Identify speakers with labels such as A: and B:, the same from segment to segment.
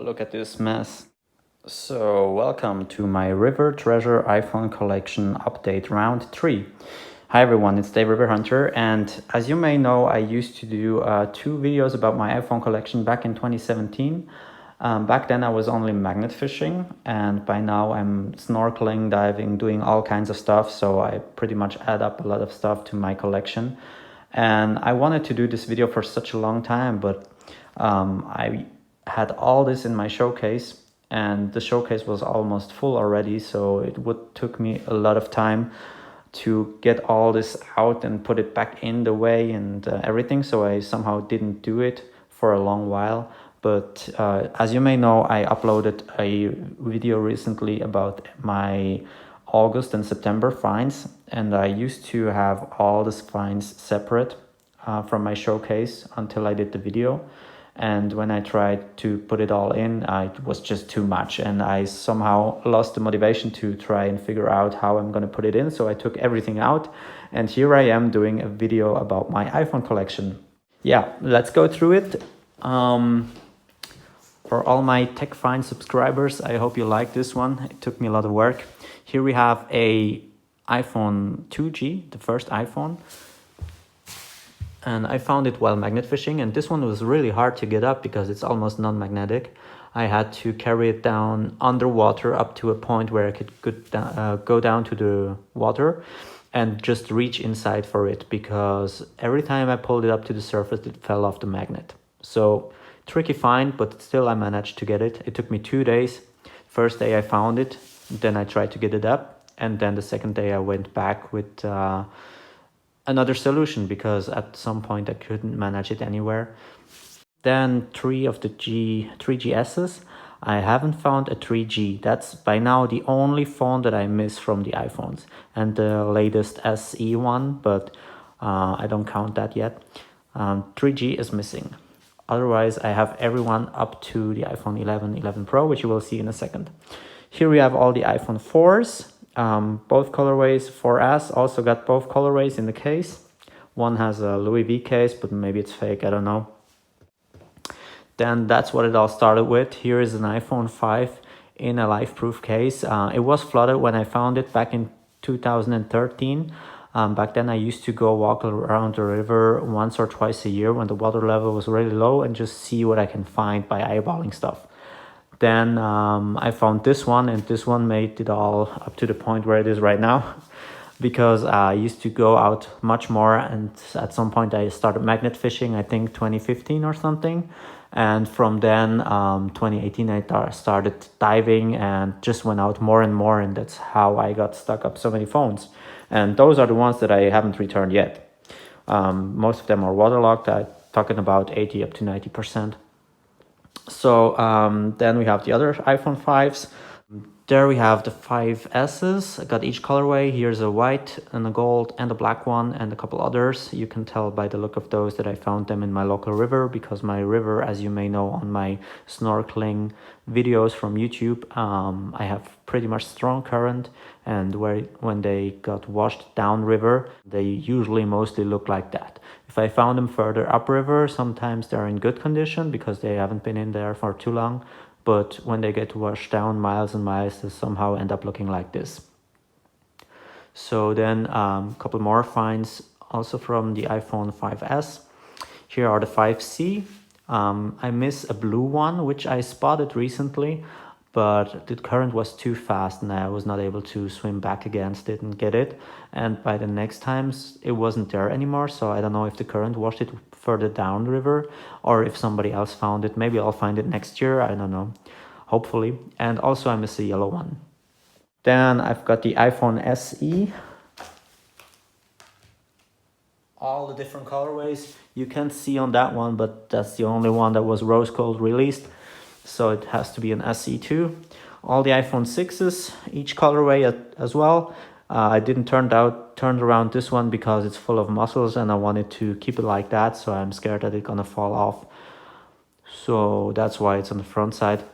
A: Look at this mess. So welcome to my River Treasure iPhone collection update round 3. Hi everyone, it's Dave River Hunter, and as you may know, I used to do 2 videos about my iPhone collection back in 2017. Back then I was only magnet fishing, and by now I'm snorkeling, diving, doing all kinds of stuff, so I pretty much add up a lot of stuff to my collection. And I wanted to do this video for such a long time, but I had all this in my showcase, and the showcase was almost full already, so it took me a lot of time to get all this out and put it back in the way and everything, so I somehow didn't do it for a long while. But as you may know, I uploaded a video recently about my August and September finds, and I used to have all these finds separate from my showcase until I did the video. And when I tried to put it all in, it was just too much, and I somehow lost the motivation to try and figure out how I'm going to put it in. So I took everything out, and here I am doing a video about my iPhone collection. Yeah, let's go through it. For all my Tech Find subscribers, I hope you like this one. It took me a lot of work. Here we have a iPhone 2G, the first iPhone. And I found it while magnet fishing, and this one was really hard to get up because it's almost non-magnetic. I had to carry it down underwater up to a point where I could go down to the water and just reach inside for it, because every time I pulled it up to the surface, it fell off the magnet. So tricky find, but still I managed to get it. It took me 2 days. First day I found it, then I tried to get it up, and then the second day I went back with another solution, because at some point I couldn't manage it anywhere. Then 3 of the 3GSs. I haven't found a 3G. That's by now the only phone that I miss from the iPhones, and the latest SE one, but I don't count that yet. 3G is missing. Otherwise, I have everyone up to the iPhone 11, 11 Pro, which you will see in a second. Here we have all the iPhone 4s. Both colorways. 4S also got both colorways in the case. One has a Louis V case, but maybe it's fake, I don't know. Then that's what it all started with. Here is an iPhone 5 in a life-proof case. It was flooded when I found it back in 2013. Back then I used to go walk around the river once or twice a year when the water level was really low and just see what I can find by eyeballing stuff. Then I found this one, and this one made it all up to the point where it is right now, because I used to go out much more, and at some point I started magnet fishing, I think 2015 or something. And from then, 2018, I started diving and just went out more and more, and that's how I got stuck up so many phones. And those are the ones that I haven't returned yet. Most of them are waterlogged. I'm talking about 80 up to 90%. So then we have the other iPhone 5s. There we have the 5Ss. I got each colorway. Here's a white and a gold and a black one and a couple others. You can tell by the look of those that I found them in my local river, because my river, as you may know on my snorkeling videos from YouTube, I have pretty much strong current, and when they got washed down river, they usually mostly look like that. If I found them further upriver, sometimes they're in good condition because they haven't been in there for too long. But when they get washed down miles and miles, they somehow end up looking like this. So then a couple more finds also from the iPhone 5S. Here are the 5C. I miss a blue one, which I spotted recently, but the current was too fast and I was not able to swim back against it and get it. And by the next times, it wasn't there anymore, so I don't know if the current washed it further down the river or if somebody else found it. Maybe I'll find it next year, I don't know, hopefully. And also I miss a yellow one. Then I've got the iPhone SE. All the different colorways you can see on that one, but that's the only one that was rose gold released, so it has to be an SE2. All the iPhone 6s, each colorway as well. I didn't turn around this one because it's full of muscles and I wanted to keep it like that, so I'm scared that it's gonna fall off. So that's why it's on the front side.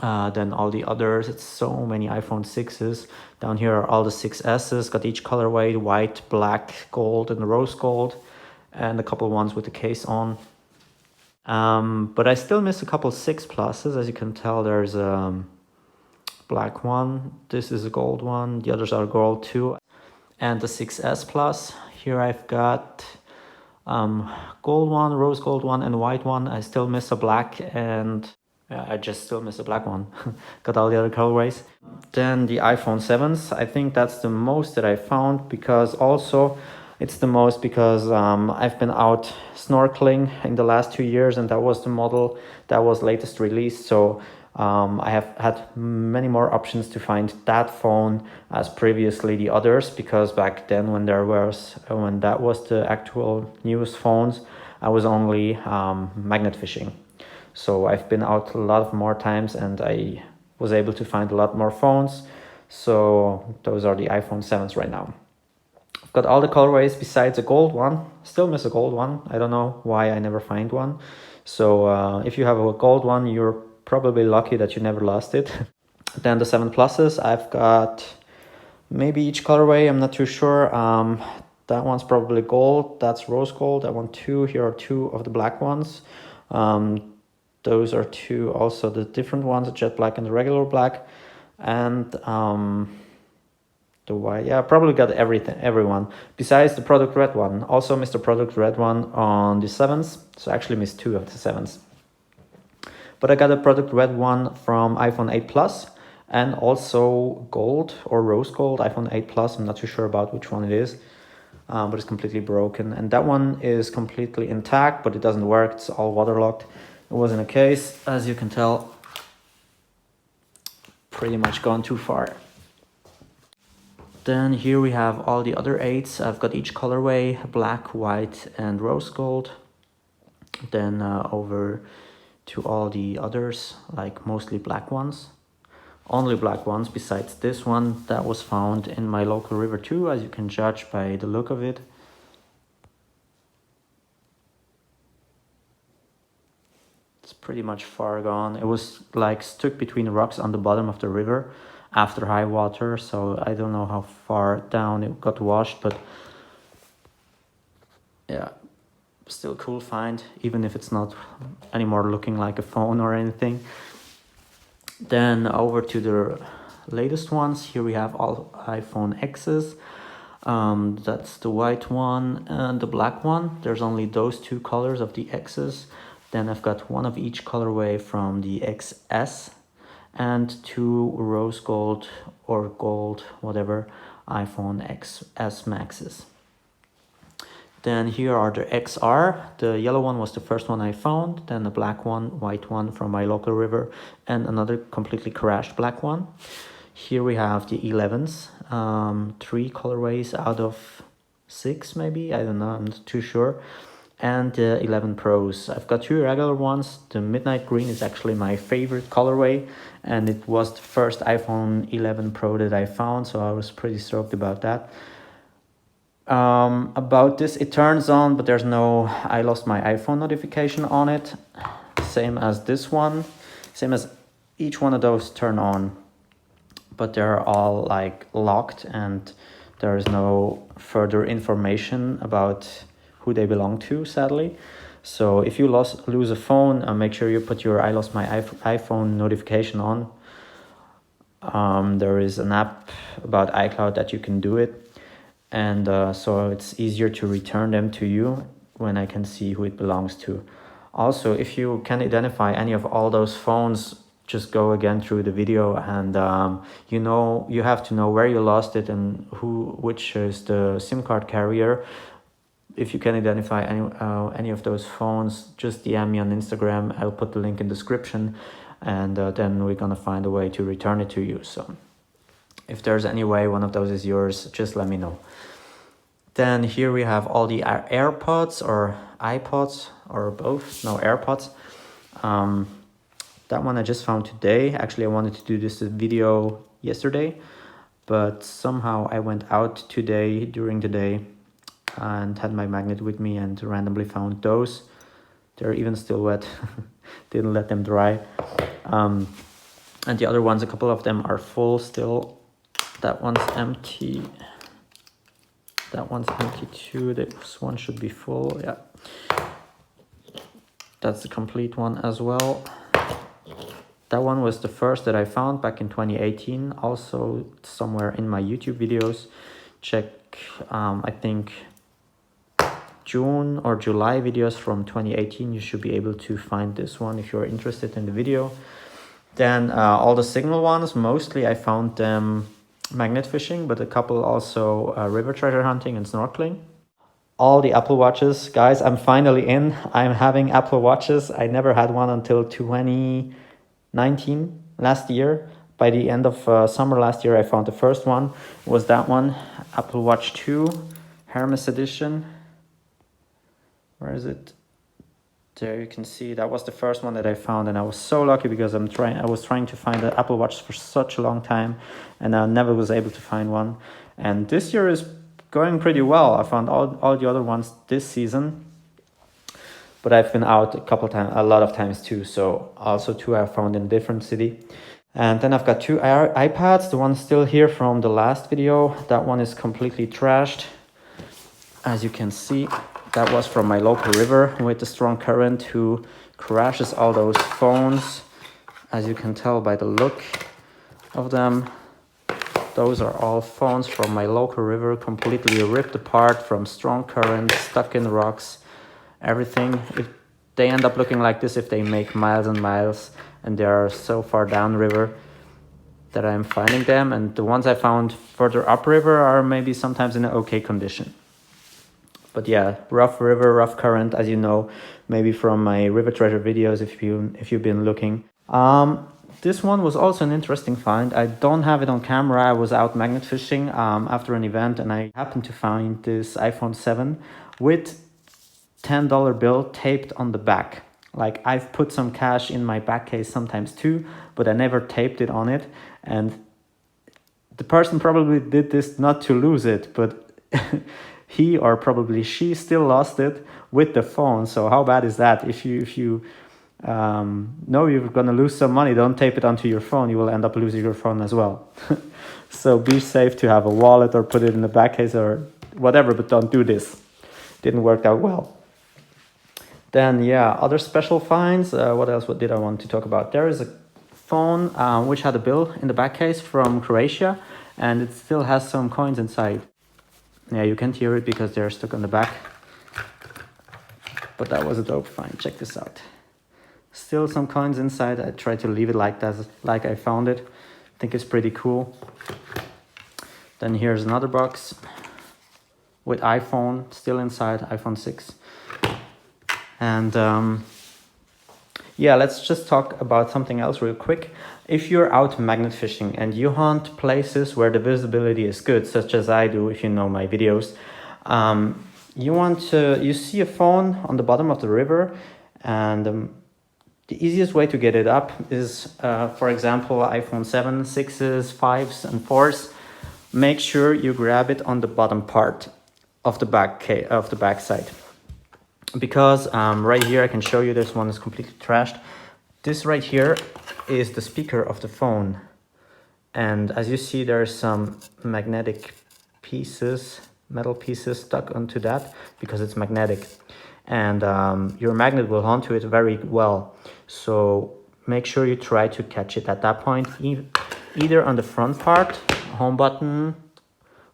A: Then all the others, it's so many iPhone 6s. Down here are all the 6Ss, got each colorway, white, black, gold, and rose gold, and a couple ones with the case on. But I still miss a couple 6 pluses. As you can tell, there's a black one. This is a gold one. The others are gold too. And the 6S plus. Here I've got gold one, rose gold one, and white one. I still miss a black, and I just still miss a black one. Got all the other colorways. Then the iPhone 7s. I think that's the most that I found, because also it's the most because I've been out snorkeling in the last 2 years, and that was the model that was latest released. So I have had many more options to find that phone as previously the others, because back then when that was the actual newest phones, I was only magnet fishing. So I've been out a lot more times, and I was able to find a lot more phones. So those are the iPhone 7s right now. I've got all the colorways besides a gold one. Still miss a gold one. I don't know why I never find one. So if you have a gold one, you're probably lucky that you never lost it. Then the 7 pluses, I've got maybe each colorway, I'm not too sure. That one's probably gold, that's rose gold. I want 2, here are 2 of the black ones. Those are 2 also the different ones, the jet black and the regular black. And the white, yeah, I probably got everyone besides the product red one. Also missed the product red one on the 7s, so I actually missed 2 of the 7s. But I got a product red one from iPhone 8 Plus, and also gold or rose gold iPhone 8 Plus. I'm not too sure about which one it is, but it's completely broken. And that one is completely intact, but it doesn't work. It's all waterlogged. It was in a case, as you can tell, pretty much gone too far. Then here we have all the other 8s. I've got each colorway, black, white, and rose gold. Then over to all the others, like mostly black ones. Only black ones besides this one that was found in my local river too, as you can judge by the look of it. It's pretty much far gone. It was like stuck between rocks on the bottom of the river after high water, so I don't know how far down it got washed, but yeah, still cool find, even if it's not anymore looking like a phone or anything. Then over to the latest ones. Here we have all iPhone X's. That's the white one and the black one. There's only those 2 colors of the X's. Then I've got 1 of each colorway from the XS, and 2 rose gold or gold, whatever, iPhone XS Maxes. Then here are the XR. The yellow one was the first one I found, then the black one, white one from my local river, and another completely crashed black one. Here we have the 11s, 3 colorways out of 6 maybe, I don't know, I'm not too sure. And the 11 Pros. I've got 2 regular ones. The midnight green is actually my favorite colorway, and it was the first iPhone 11 Pro that I found, so I was pretty stoked about that. About this, it turns on, but there's no I lost my iPhone notification on it. Same as this one, same as each one of those turn on, but they're all like locked, and there is no further information about who they belong to, sadly. So if you lose a phone, make sure you put your I lost my iPhone notification on. There is an app about iCloud that you can do it, and so it's easier to return them to you when I can see who it belongs to. Also, if you can identify any of all those phones, just go again through the video, and you have to know where you lost it and which is the SIM card carrier. If you can identify any of those phones, just DM me on Instagram. I'll put the link in the description, and then we're gonna find a way to return it to you. So if there's any way one of those is yours, just let me know. Then here we have all the AirPods or iPods or both. No, AirPods. That one I just found today. Actually, I wanted to do this video yesterday, but somehow I went out today during the day and had my magnet with me and randomly found those. They're even still wet. Didn't let them dry. And the other ones, a couple of them are full still. That one's empty. That one's empty too. This one should be full, yeah. That's the complete one as well. That one was the first that I found back in 2018. Also somewhere in my YouTube videos. Check, I think, June or July videos from 2018. You should be able to find this one if you're interested in the video. Then all the signal ones, mostly I found them magnet fishing, but a couple also river treasure hunting and snorkeling. All the Apple Watches, guys, I'm finally in. I'm having Apple Watches. I never had one until 2019, last year. By the end of summer last year, I found the first one. It was that one, Apple Watch 2, Hermes edition. Where is it? There you can see that was the first one that I found, and I was so lucky because I was trying to find an Apple Watch for such a long time, and I never was able to find one. And this year is going pretty well. I found all the other ones this season, but I've been out a lot of times too. So also two I found in a different city. And then I've got two iPads. The one's still here from the last video. That one is completely trashed, as you can see. That was from my local river with the strong current who crashes all those phones. As you can tell by the look of them, those are all phones from my local river, completely ripped apart from strong current, stuck in rocks, everything. They end up looking like this if they make miles and miles, and they are so far downriver that I'm finding them. And the ones I found further upriver are maybe sometimes in an okay condition. But yeah, rough river, rough current, as you know, maybe from my river treasure videos if you've been looking. This one was also an interesting find. I don't have it on camera. I was out magnet fishing after an event, and I happened to find this iPhone 7 with $10 bill taped on the back. Like, I've put some cash in my back case sometimes too, but I never taped it on it. And the person probably did this not to lose it, but he or probably she still lost it with the phone. So how bad is that? If you know you're gonna lose some money, don't tape it onto your phone. You will end up losing your phone as well. So be safe to have a wallet or put it in the back case or whatever, but don't do this. Didn't work out well. Then yeah, other special finds. What else did I want to talk about? There is a phone which had a bill in the back case from Croatia, and it still has some coins inside. Yeah, you can't hear it because they're stuck on the back. But that was a dope find. Check this out. Still some coins inside. I tried to leave it like that, like I found it. I think it's pretty cool. Then here's another box with iPhone still inside, iPhone 6. And yeah, let's just talk about something else real quick. If you're out magnet fishing and you hunt places where the visibility is good, such as I do if you know my videos, you see a phone on the bottom of the river, and the easiest way to get it up is, for example, iPhone 7, 6s, 5s, and 4s. Make sure you grab it on the bottom part of the back side. Because right here, I can show you this one is completely trashed. This right here is the speaker of the phone. And as you see, there's some magnetic pieces, metal pieces stuck onto that because it's magnetic. And your magnet will hunt to it very well. So make sure you try to catch it at that point, either on the front part, home button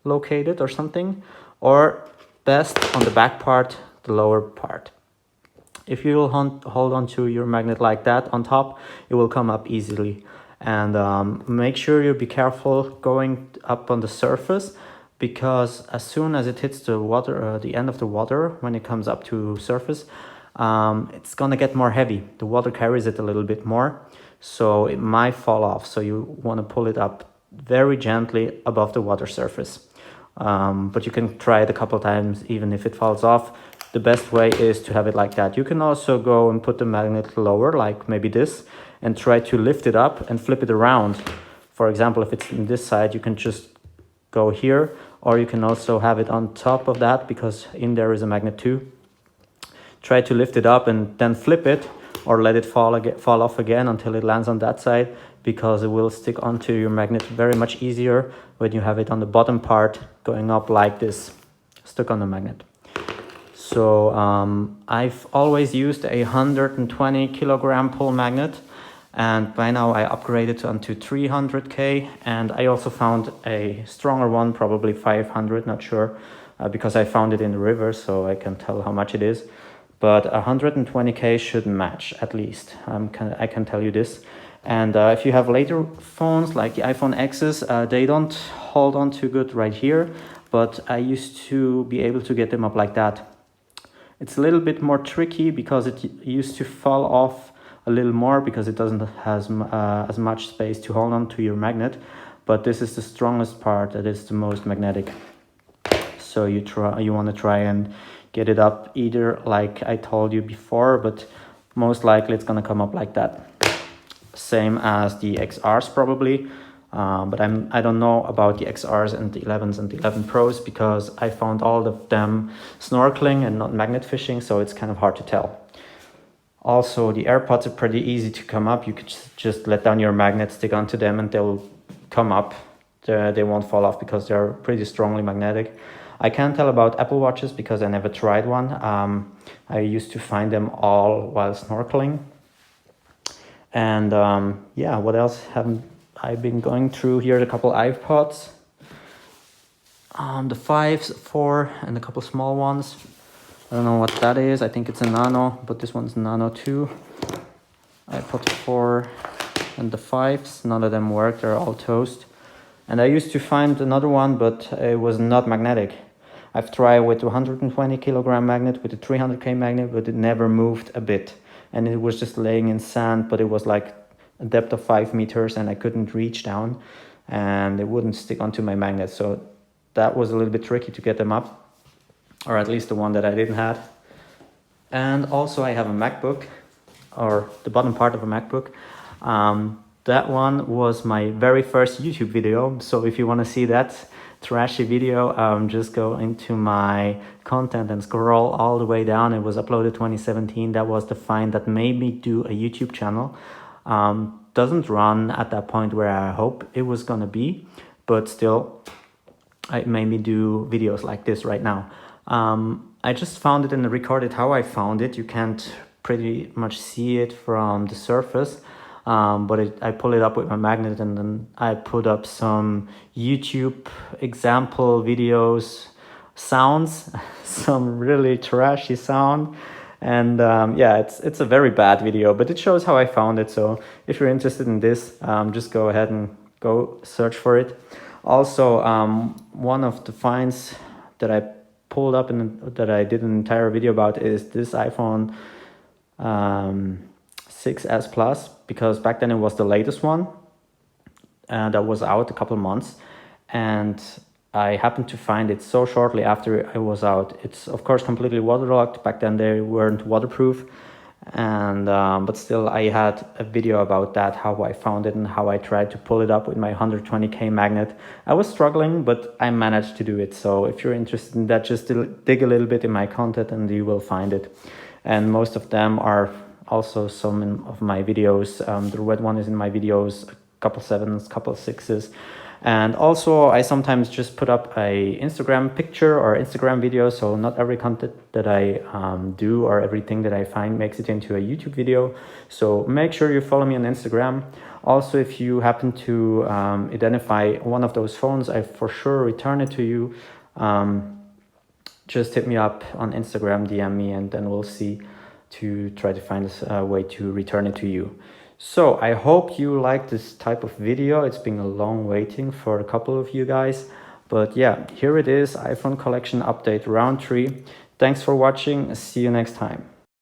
A: located or something, or best on the back part, the lower part. If you will hold on to your magnet like that on top, it will come up easily. And make sure you be careful going up on the surface, because as soon as it hits the water, the end of the water, when it comes up to surface, it's gonna get more heavy. The water carries it a little bit more, so it might fall off. So you want to pull it up very gently above the water surface. But you can try it a couple times, even if it falls off. The best way is to have it like that. You can also go and put the magnet lower, like maybe this, and try to lift it up and flip it around. For example, if it's in this side, you can just go here, or you can also have it on top of that, because in there is a magnet too. Try to lift it up and then flip it, or let it fall off again until it lands on that side, because it will stick onto your magnet very much easier when you have it on the bottom part going up like this, stuck on the magnet. So I've always used a 120 kilogram pole magnet, and by now I upgraded onto 300K, and I also found a stronger one, probably 500, not sure, because I found it in the river, so I can tell how much it is. But 120K should match at least. I can tell you this. And if you have later phones like the iPhone X's, they don't hold on too good right here, but I used to be able to get them up like that. It's a little bit more tricky because it used to fall off a little more because it doesn't have as much space to hold on to your magnet. But this is the strongest part that is the most magnetic. So you want to try and get it up either like I told you before, but most likely it's going to come up like that. Same as the XRs probably. But I don't know about the XRs and the 11s and the 11 Pros because I found all of them snorkeling and not magnet fishing, so it's kind of hard to tell. Also, the AirPods are pretty easy to come up. You could just let down your magnet, stick onto them, and they'll come up. They won't fall off because they're pretty strongly magnetic. I can't tell about Apple Watches because I never tried one. I used to find them all while snorkeling. And yeah, what else haven't I've been going through here? A couple iPods, the 5s, 4, and a couple small ones. I don't know what that is. I think it's a Nano, but this one's Nano 2. iPod 4 and the 5s. None of them work. They're all toast. And I used to find another one, but it was not magnetic. I've tried with a 120 kilogram magnet, with a 300K magnet, but it never moved a bit. And it was just laying in sand, but it was like a depth of 5 meters and I couldn't reach down and it wouldn't stick onto my magnet. So that was a little bit tricky to get them up, or at least the one that I didn't have. And also I have a MacBook, or the bottom part of a MacBook. That one was my very first YouTube video. So if you want to see that trashy video, just go into my content and scroll all the way down. It was uploaded 2017. That was the find that made me do a YouTube channel. Doesn't run at that point where I hope it was gonna be, but still it made me do videos like this right now. I just found it and recorded how I found it. You can't pretty much see it from the surface. But I pull it up with my magnet and then I put up some YouTube example videos, sounds, some really trashy sound. And yeah, it's a very bad video, but it shows how I found it. So if you're interested in this, just go ahead and go search for it. Also, one of the finds that I pulled up and that I did an entire video about is this iPhone 6s Plus, because back then it was the latest one that was out a couple months, and I happened to find it so shortly after it was out. It's of course completely waterlogged. Back then they weren't waterproof, and but still I had a video about that, how I found it and how I tried to pull it up with my 120K magnet. I was struggling, but I managed to do it. So if you're interested in that, just dig a little bit in my content and you will find it. And most of them are also some of my videos. The red one is in my videos, a couple 7s, couple 6s. And also I sometimes just put up a Instagram picture or Instagram video. So not every content that I do or everything that I find makes it into a YouTube video. So make sure you follow me on Instagram. Also, if you happen to identify one of those phones, I for sure return it to you. Just hit me up on Instagram, DM me, and then we'll see to try to find a way to return it to you. So I hope you like this type of video. It's been a long waiting for a couple of you guys, but yeah, here it is, iPhone collection update round 3. Thanks for watching. See you next time.